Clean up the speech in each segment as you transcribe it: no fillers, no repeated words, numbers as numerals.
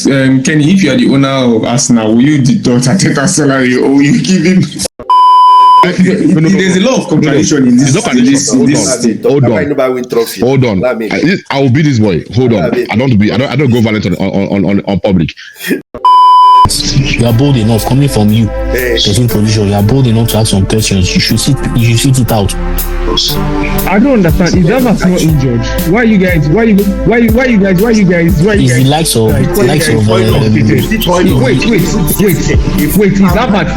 Kenny, if you are the owner of Arsenal, will you deduct Arteta's salary or will you give him? There's a lot of contradiction in this. Hold on. I will be this boy. Hold on. I don't go violent on public. You are bold enough coming from you. Person position. You are bold enough to ask some questions. You should sit it out. I don't understand. If Navas not injured, why you guys? Is the likes of wait. Is Navas?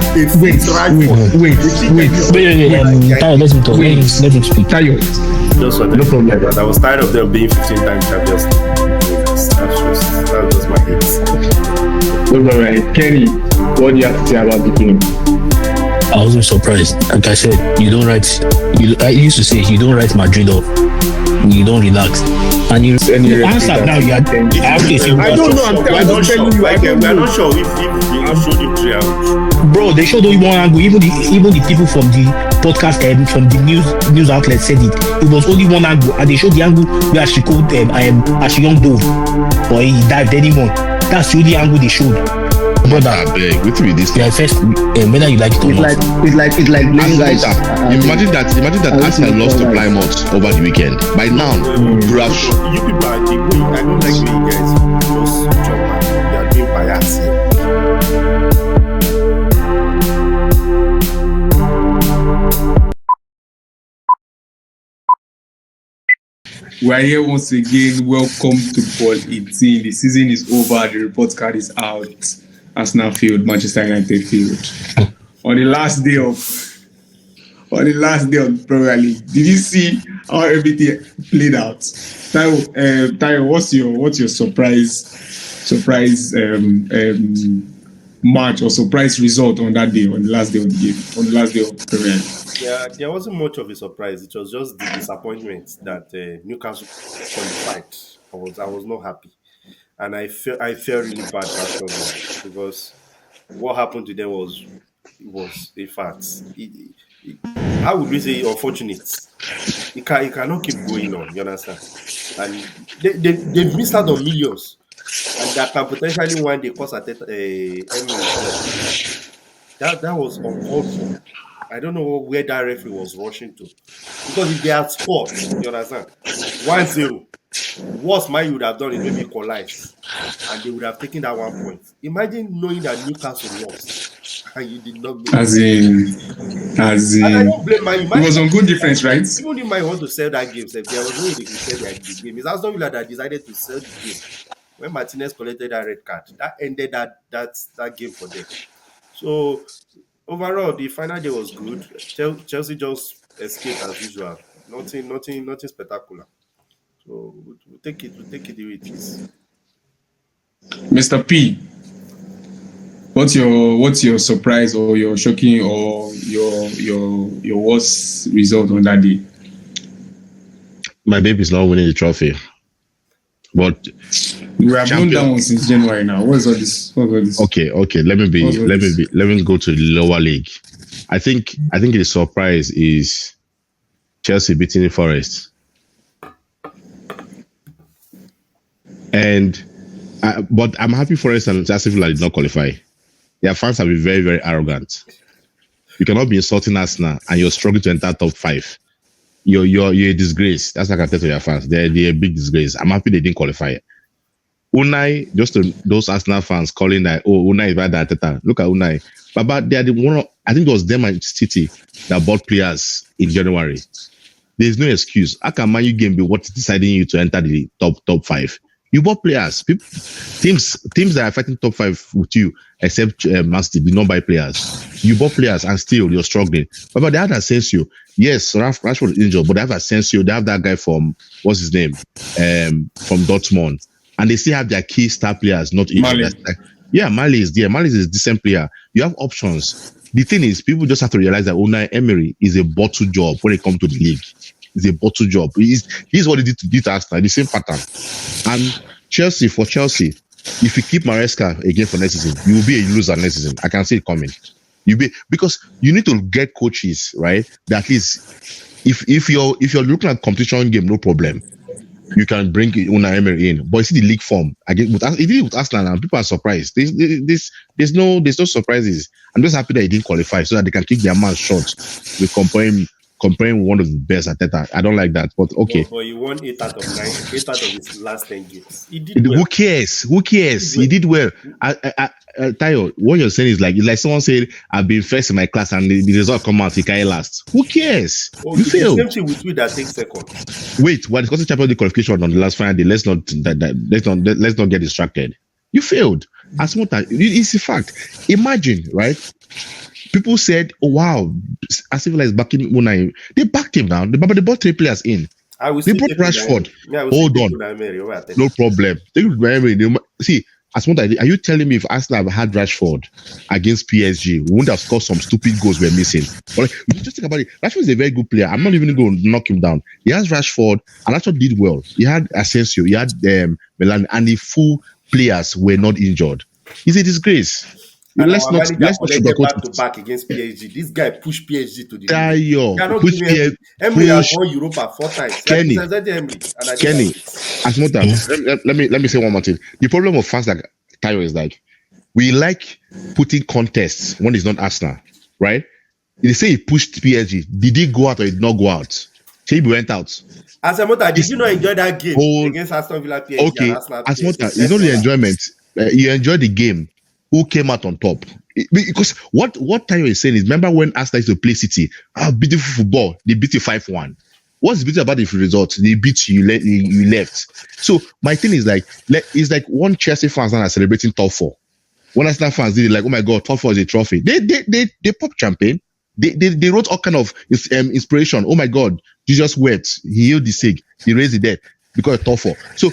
Tayo, let him talk. Let him speak. Tayo. No problem. But I was tired of them being 15 times champions. That's just my hate. Alright, Kenny, what do you have to say about the game? I wasn't surprised. Like I said, I used to say you don't write Madrid off. You don't relax. And you answer now. I don't know. We're not sure if they showed him 3 hours. Bro, they showed only one angle. Even the people from the podcast from the news outlet said it. It was only one angle, and they showed the angle where she called Young Dove, or he dived anyone. That's the only angle they showed. Brother, with me this. Yeah, first, whether you like it or not. It's like guys. Imagine that Arsenal lost to Plymouth over the weekend. By now, brush. You people are the way. I don't like when you guys just talk. You are being biased here. We are here once again. Welcome to Ball 18. The season is over. The report card is out. Arsenal field, Manchester United field. on the last day of the Premier League, did you see how everything played out? Tayo, what's your surprise match or surprise result on that day, on the last day of the game, on the last day of the Premier League? Yeah, there wasn't much of a surprise. It was just the disappointment that Newcastle qualified. I was not happy, and I felt really bad after because what happened to them was in fact, how would we say, unfortunate. It cannot keep going on. You understand? And they've missed out on millions, and that can potentially one day cause that was uncalled for. I don't know where that referee was rushing to. Because if they had scored, you understand, 1-0, what Man would have done is maybe equalize. And they would have taken that 1 point. Imagine knowing that Newcastle lost and you did not make As in. And I don't blame Man. It was on good defense, right? Even if Man want to sell that game, there was no way they could sell the game. It's Aston Villa that decided to sell the game. When Martinez collected that red card, that ended that game for them. So overall, the final day was good. Chelsea just escaped as usual. Nothing spectacular. So we'll take it the way it is. Mr. P, what's your surprise or your shocking or your worst result on that day? My baby's not winning the trophy. But we have known that one since January now. What's all this? Okay. Let me go to the lower league. I think the surprise is Chelsea beating the Forest. But I'm happy Forest and Chelsea did not qualify. Their fans have been very, very arrogant. You cannot be insulting Arsenal and you're struggling to enter top 5. You're a disgrace. That's what I can tell to your fans. They're a big disgrace. I'm happy they didn't qualify. Unai, just to those Arsenal fans calling that, Unai is bad at Arteta. Look at Unai. But they are the one. I think it was them and City that bought players in January. There's no excuse. How can Man U game be what's deciding you to enter the top 5? You bought players. Teams that are fighting top 5 with you, except Man City, did not buy players. You bought players and still you're struggling. But they have Asensio. Yes, Rashford is injured, but they have Asensio. They have that guy from, what's his name? From Dortmund. And they still have their key star players, not injured. Mali is there. Mali is a decent player. You have options. The thing is, people just have to realize that Unai Emery is a bottle job when it comes to the league. It's a bottle job. He's what he did to Arsenal, the same pattern. And Chelsea, if you keep Maresca again for next season, you will be a loser next season. I can see it coming. Because you need to get coaches, right? That at least if you're looking at competition game, no problem. you can bring Unai Emery in. But you see the league form again he did it with Arsenal, and people are surprised. There's no surprises. I'm just happy that he didn't qualify so that they can keep their man short with comparing one of the best at that. I don't like that, but okay. But he won 8 out of his last 10 games. He did Who well. cares? He did well. Tayo, what you're saying is like, it's like someone said, I've been first in my class and the result come out, he carry last. Who cares? You failed. The same thing with we that takes second. Wait, we're discussing Champions League qualification on the last Friday. Let's not get distracted. You failed. As much as it's a fact. Imagine, right? People said, "Oh wow, Arsenal is backing Unai." They backed him now. They brought 3 players in. They brought Rashford. Hold on, no problem. See, as much as are you telling me if Arsenal had Rashford against PSG, we wouldn't have scored some stupid goals we're missing? But like, you just think about it. Rashford is a very good player. I'm not even going to knock him down. He has Rashford, and Rashford did well. He had Asensio, he had Milan, and the full players were not injured. It's a disgrace. Let's not back to back against PSG. This guy pushed PSG to the push PSG. Emery has won Europa 4 times. Kenny, let me say one more thing. The problem of fans like Tayo is like we like putting contests when it's not Arsenal, right? They say he pushed PSG. Did he go out or did not go out? Say he went out. Asamota, did you not enjoy that game against Aston Villa PSG? Okay, Asamota, it's not the enjoyment. You enjoy the game. Who came out on top? Because what Tayo is saying is, remember when Arsenal used to play City? Beautiful football. They beat you 5-1. What's beautiful about the result? They beat you, you left. So my thing is like, it's like one Chelsea fans now are celebrating top 4. When Arsenal fans did it, like, oh my god, top 4 is a trophy. They pop champagne. They wrote all kind of inspiration. Oh my god, Jesus wept. He healed the sick. He raised the dead. Because top 4. So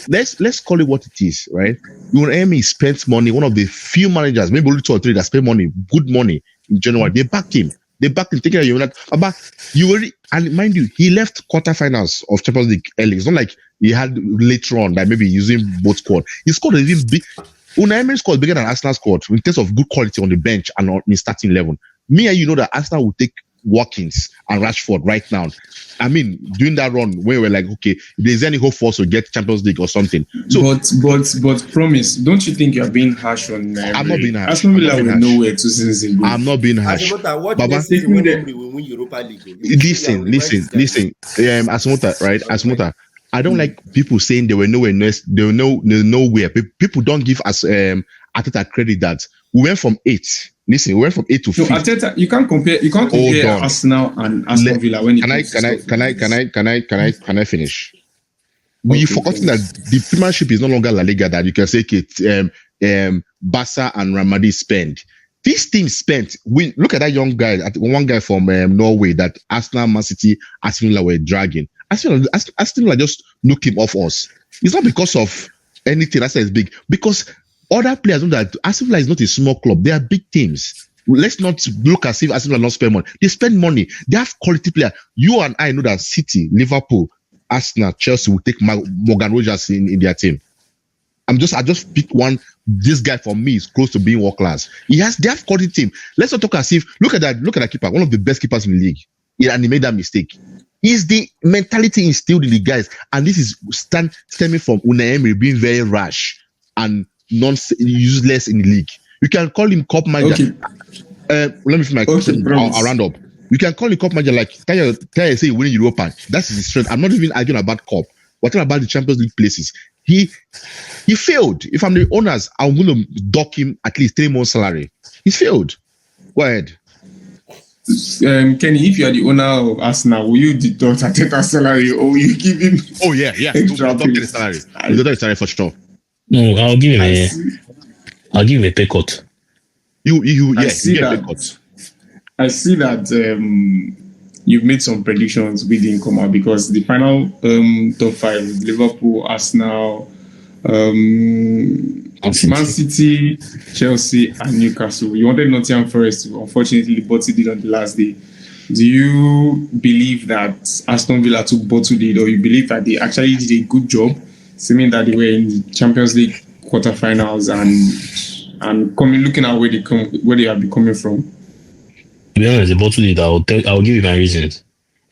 let's call it what it is, right? Unai spent money, one of the few managers, maybe only 2 or 3 that spent money, good money in January. They backed him, taking care of United. But and mind you, he left quarterfinals of Champions League early. It's not like he had later on by maybe using both squad. He scored even big. Unai scored bigger than Arsenal scored in terms of good quality on the bench and on the starting level. Me and you know that Arsenal will take Watkins and Rashford right now. I mean, during that run where we're like, okay, if there's any hope for us to get Champions League or something. So, but promise, don't you think you're being harsh on? I'm not being harsh. Aston Villa will nowhere 2 seasons ago. I'm not being harsh. Baba, win Europa League. Listen. Asmota, right? Asmota. I don't like people saying they were nowhere. They were nowhere. People don't give us Arteta credit that we went from 8. Listen, we went from 8 to 5. So Arteta, you can't compare Arsenal and Aston Villa when can I finish? We forgotten that the Premiership is no longer La Liga that you can say Barca and Real Madrid spend. These teams spent. We look at that young guy, one guy from Norway that Arsenal, Man City, Aston Villa were dragging. Aston Villa just knocked him off us. It's not because of anything Arsenal is big, because other players know that Aston Villa is not a small club. They are big teams. Let's not look as if Aston Villa not spend money. They spend money. They have quality players. You and I know that City, Liverpool, Arsenal, Chelsea will take Morgan Rogers in their team. I just pick one. This guy for me is close to being world class. They have quality team. Let's not talk as if look at that keeper, one of the best keepers in the league. And he made that mistake. Is the mentality instilled in the guys, and this is stemming from Unai Emery being very rash and useless in the league. You can call him cup manager. Okay. Let me finish my question. I'll round up. You can call him cup manager like Taya say winning Europa. That's his strength. I'm not even arguing about cup. We're talking about the Champions League places. He failed. If I'm the owners, I'm going to dock him at least 3 months' salary. He failed. Go ahead. Kenny, if you are the owner of Arsenal, will you deduct Arteta's salary or will you give him? Oh yeah. Don't get the salary. You deduct the salary for sure. No, I'll give him a pay cut. You get a pay cut. I see that you've made some predictions we didn't come out because the final top 5 with Liverpool, Arsenal, Man City, Chelsea, and Newcastle. You wanted Nottingham Forest to, unfortunately, bottled it on the last day. Do you believe that Aston Villa took bottled it, or you believe that they actually did a good job, seeming that they were in the Champions League quarterfinals and looking at where they have been coming from? To be honest, the bottled it. I'll give you my reasons.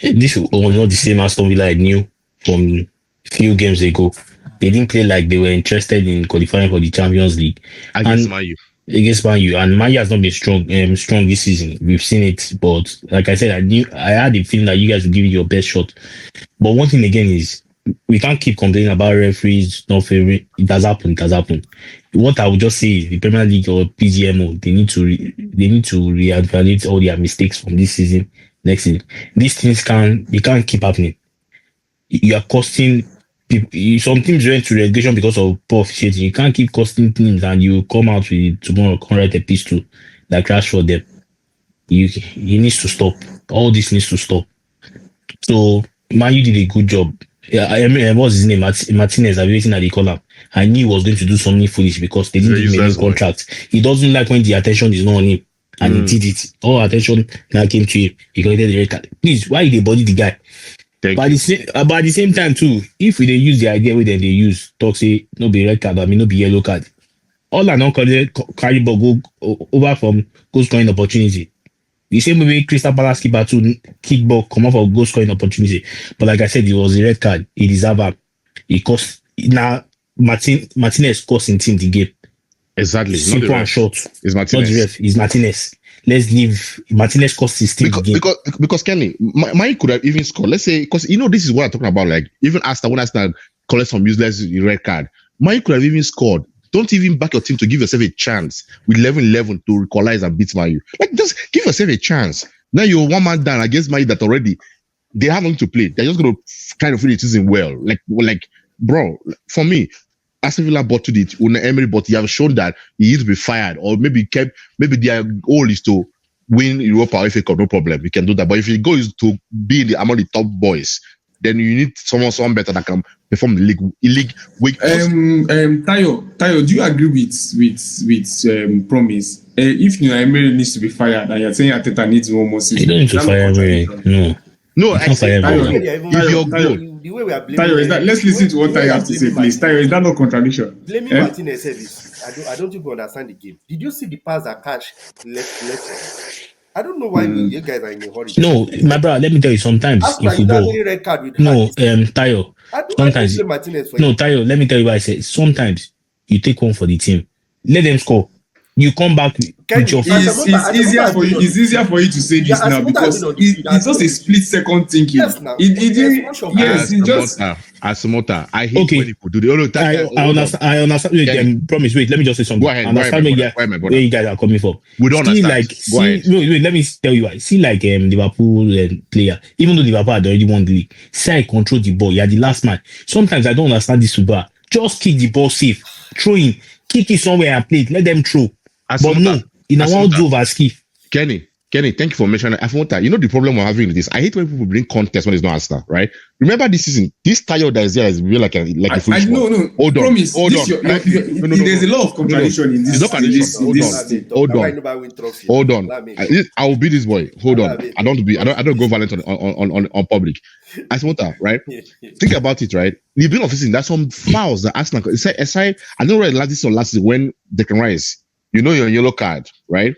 This was not the same Aston Villa I knew from few games ago. They didn't play like they were interested in qualifying for the Champions League. Against And Man U. against Man U, and Man U has not been strong this season. We've seen it, but like I said, I had a feeling that you guys would give it your best shot. But one thing again is we can't keep complaining about referees not favoring. It has happened. It has happened. What I would just say is the Premier League or PGMO they need to reevaluate all their mistakes from this season, next season. These things can't keep happening. You are costing people. Some teams went to relegation because of poor officiating. You can't keep costing teams and you come out with tomorrow come write a piece to that crash for them. He needs to stop. All this needs to stop. So Man, you did a good job. Yeah, I mean, what's his name? Martinez. I'm waiting at the column. I knew he was going to do something foolish because they didn't give him a new contract. He doesn't like when the attention is not on him, and he did it. All attention now came to him. He collected the red card. Please, why they body the guy? But at the same time too, if they use the idea where then they use talk say no be red card, I mean no be yellow card. All I know carry ball go over from goal scoring opportunity. The same way Crystal Palace keeper to kick ball come off of goal scoring opportunity. But like I said, it was a red card. He deserved it. He cost now Martinez cost in team the game. Exactly. Simple and short. It's Martinez. Not the ref. It's Martinez. Let's leave Martinez cost his team the game. Because Kenny, mine could have even scored. Let's say because this is what I'm talking about. Like even when Arsenal collect some useless red card, mine could have even scored. Don't even back your team to give yourself a chance with 11-11 to equalize and beat Man U. Like, just give yourself a chance. Now you're one man down against Man U that already they have nothing to play. They're just going to try to finish the season well. Like, bro, for me, Aston Villa bottled it. Unai Emery, but he have shown that he needs to be fired, or maybe their goal is to win Europa or FA Cup. No problem, you can do that. But if your goal is to be among the top boys, then you need someone better that can perform the league. Tayo, do you agree with Promise? If Unai Emery needs to be fired, and you're saying Arteta needs one more season, you don't need to fire Emery. No, I say if you're good. The way we are blaming Tayo, let's listen to what Tayo has to say, please. Tayo, is that not contradiction? Blaming Martinez is I don't think we understand the game. Did you see the pass that Cash left? I don't know why you guys are in a hurry. No, my brother, let me tell you, sometimes in football. Tayo. Sometimes. Tayo, let me tell you what I said. Sometimes you take one for the team. Let them score. You come back with your it's easier for you to say this now because it's just a split second thinking. Yes, now. Asmota, I hate when people do the I understand. Promise, wait, let me just say something. Go ahead. I understand where you guys are coming from. We don't understand. Wait, let me tell you why. See, like Liverpool player, even though Liverpool had already won the league, say I control the ball. You're the last man. Sometimes I don't understand this super. Just kick the ball safe, throw in, kick it somewhere and play it. Let them throw. But no, in a one drove as skiff. Kenny, thank you for mentioning that. You know the problem we're having with this. I hate when people bring contest when it's not Arsenal, right? Remember this season, this Tayo that is there is really like a foolish one. No. Hold on. Promise. There's a lot of contradiction in this. Hold on. I will be this boy. Hold on. I don't go violent on public. Asmota, right? Think about it, right? The beginning of the season, there's some fouls that Arsenal. Aside, I don't really last season when they can rise. You know your yellow card, right?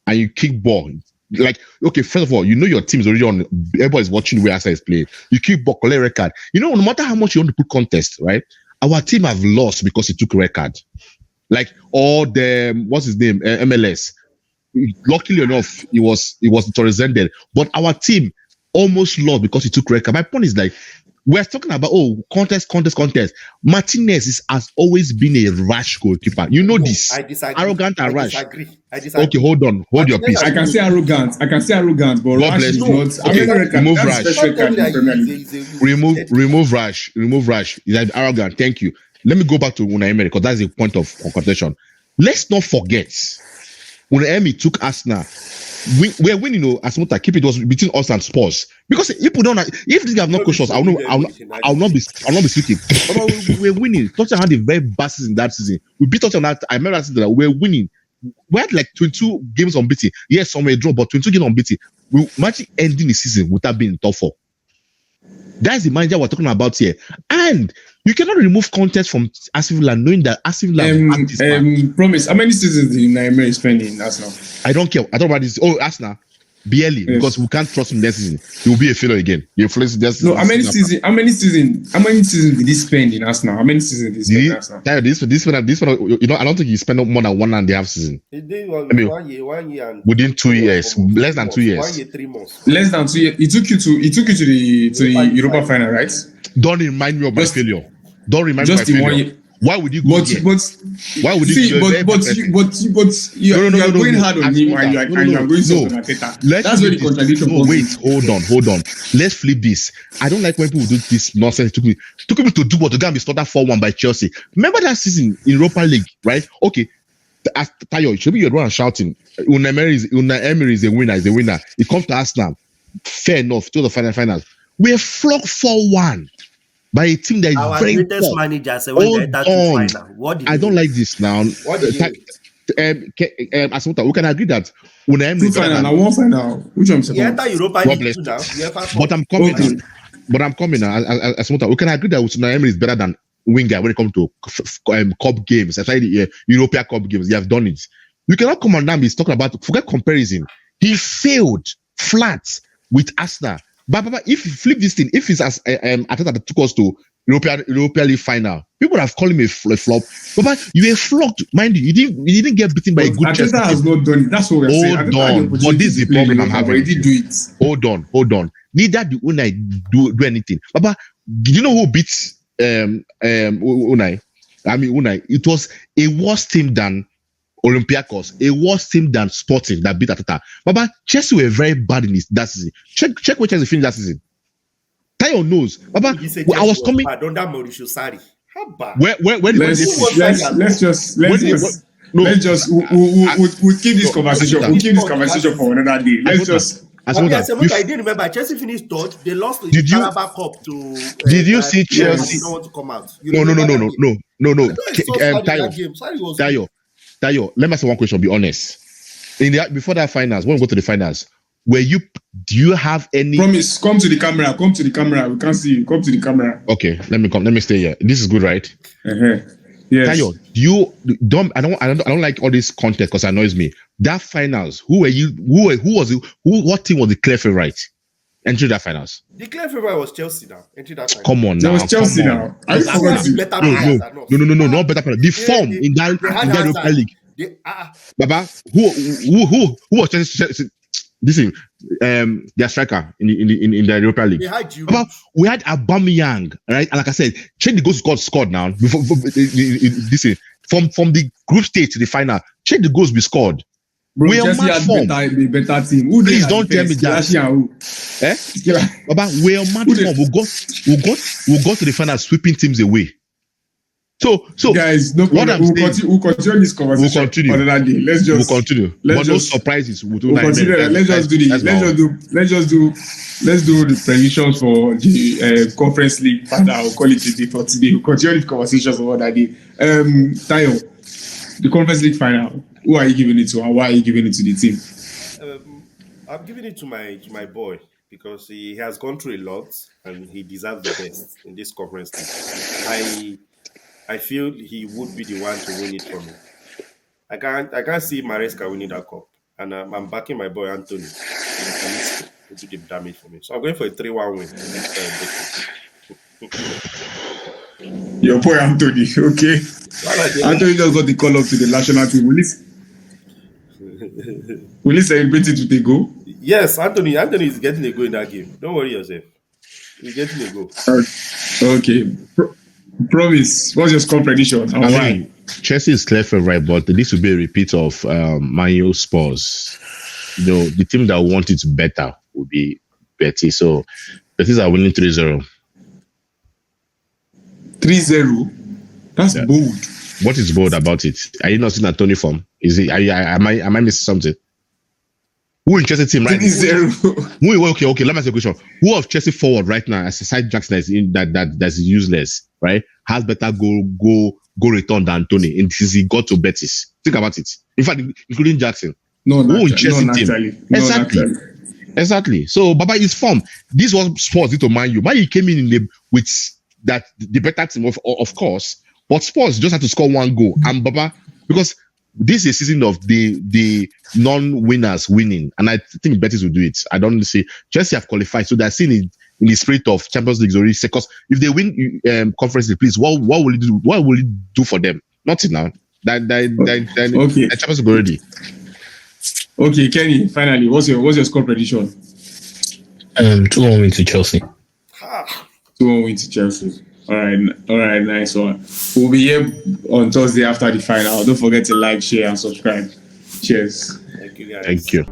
And you kick ball. Like, okay, first of all, you know your team is already on. Everybody's watching where Arsenal is playing. You kick ball, collect red card. You know, no matter how much you want to put contest, right? Our team have lost because he took red card. Like all the what's his name, MLS. Luckily enough, it was represented, but our team almost lost because he took red card. My point is like, we're talking about contest. Martinez has always been a rash goalkeeper. You know this. I disagree. Arrogant and rash. I disagree. Okay, hold on. Hold your peace. I can say arrogant, but rash is not. Okay, remove rash. Remove rash. He's arrogant. Thank you. Let me go back to Unai Emery because that's the point of contention. Let's not forget, Unai Emery took Arsenal. We're winning, Asmota. Keep it was between us and Spurs. Because if these guys have not coached us, I'll not be speaking. We're winning. Tottenham had a very bad season that season. We beat Tottenham that. I remember that season that we're winning. We had like 22 games unbeaten. Yes, some were drawn, but 22 games unbeaten. We imagine ending the season without being in top 4. That's the manager we're talking about here. And you cannot remove contest from Aston Villa knowing that Aston Villa Promise, how many seasons did Unai Emery spend in Arsenal? I don't care. I don't about this. Arsenal. Barely, because we can't trust him next season. He will be a failure again. He influenced this. No, how many seasons did he spend in Arsenal? How many seasons did he spend in Arsenal? This one, I don't think he spent more than 1.5 seasons. It did 1 year and Within 2 years, less than 2 years. 1 year, 3 months. Less than 2 years. He took you to the Europa final, right? Don't remind me of my failure. Don't remind me of Just my in 1 failure. year. Why would you go there? Why would you see? go there? But you are going hard on him, and you are going soft on Arteta. That's where the contradiction comes. Wait, hold on. Let's flip this. I don't like when people do this nonsense. Took me to do what? To go and be started 4-1 by Chelsea. Remember that season in Europa League, right? Okay. As Tayo, should be your one shouting. Unai Emery is a winner. It comes to Arsenal. Fair enough. To the finals. We're flogged 4-1 by a team that is Our very greatest poor. manager said when they entered the final. What did I don't like this now. What did Asmuta, we can agree that Unai Emery Two is better final than. and one final. Which one? he entered Europa God League bless too now? UEFA But Cup. I'm coming. Okay. But I'm coming now. Asmuta, we can agree that Unai Emery is better than Wenger when it comes to cup games, especially the European Cup games. They have done it. You cannot come on now and be talking about, forget comparison. He failed flat with Arsenal. But if you flip this thing, if it's as Arteta that took us to European League final, people have called him a flop. But you were flogged, mind you. You didn't get beaten by a good Chelsea Arteta has not done it. That's what we're saying. Hold on. But this is the problem I'm having. He did do it. Hold on. Neither did Unai do anything. But did you know who beat Unai? Unai. It was a worse team than Olympiacos, a worse team than Sporting that beat Arteta. But Chelsea were very bad in that season. Check where Chelsea finished that season. Tayo knows. Baba, I was coming. Under Mauricio Sarri. How bad? Where Let's just we'll keep this conversation. We'll keep this conversation for another day. Let's just. I didn't remember. Chelsea finished third. They lost the Carabao Cup to. Did you see Chelsea? Don't want to come out. No. Tayo, let me ask you one question. Be honest. Before that finals, when we go to the finals, do you have any promise? Come to the camera. We can't see you. Come to the camera. Okay, let me stay here. This is good, right? Yes. Tayo, I don't like all this content because it annoys me. That finals, what team was the clear favorite entry that finals? The clear favorite was Chelsea now. Entry that finals. Come on now. There was Chelsea now. No, Not better. The form in that Europa League. Baba, who was Chelsea? Listen, their striker in the Europa League. Baba, we had Aubameyang, right? And like I said, check the goals scored now. Before listen, from the group stage to the final, check the goals we scored. Bro, we are Chelsea mad had better team. Who Please don't tell me that. Baba, we are mad form. We'll go to the final sweeping teams away. So guys, no problem. We'll continue this conversation. Another day. We'll continue. No surprises. We'll continue. Let's just do the predictions for the Conference League final. I'll call it today for today. We'll continue the conversations for another day. Tayo, the Conference League final. Who are you giving it to, and why are you giving it to the team? I'm giving it to my boy because he has gone through a lot and he deserves the best in this Conference League. I feel he would be the one to win it for me. I can't see Maresca winning that cup, and I'm backing my boy Anthony. He do the damage for me, so I'm going for a 3-1 win. Your boy Anthony, okay? Anthony just got the call up to the national team. Will he celebrate it with a goal? Yes, Anthony is getting a goal in that game. Don't worry yourself. He's getting a goal. Okay. Promise. What's your score prediction? And why? Chelsea is clear favorite, but this will be a repeat of Man U Spurs. The team that want it better will be Betis. So Betis are winning 3-0. 3-0? That's bold. What is bold about it? Are you not seeing a Tony form? Is it? Am I missing something? Who in Chelsea team right 3-0. Okay. Let me ask you a question. Who of Chelsea forward right now, aside Jackson, that's useless, right? Has better goal return than Tony. And since he got to Betis, think about it. In fact, including Jackson. No, who in Chelsea team? Exactly. So Baba is form. This was Spurs did to Man U. Man U came in with the better team, of course. But Spurs just had to score one goal. And Baba, because this is a season of the non-winners winning, and I think Betis will do it. I don't see Chelsea have qualified, so they're seeing it in the spirit of Champions League already. Because if they win Conference League, please, what will it do? What will it do for them? Nothing now. Then Okay. the Champions League already. Okay, Kenny. Finally, what's your score prediction? 2-1 win to Chelsea. 2-1 win to Chelsea. All right, nice one. We'll be here on Thursday after the final. Don't forget to like, share, and subscribe. Cheers. Thank you, guys. Thank you.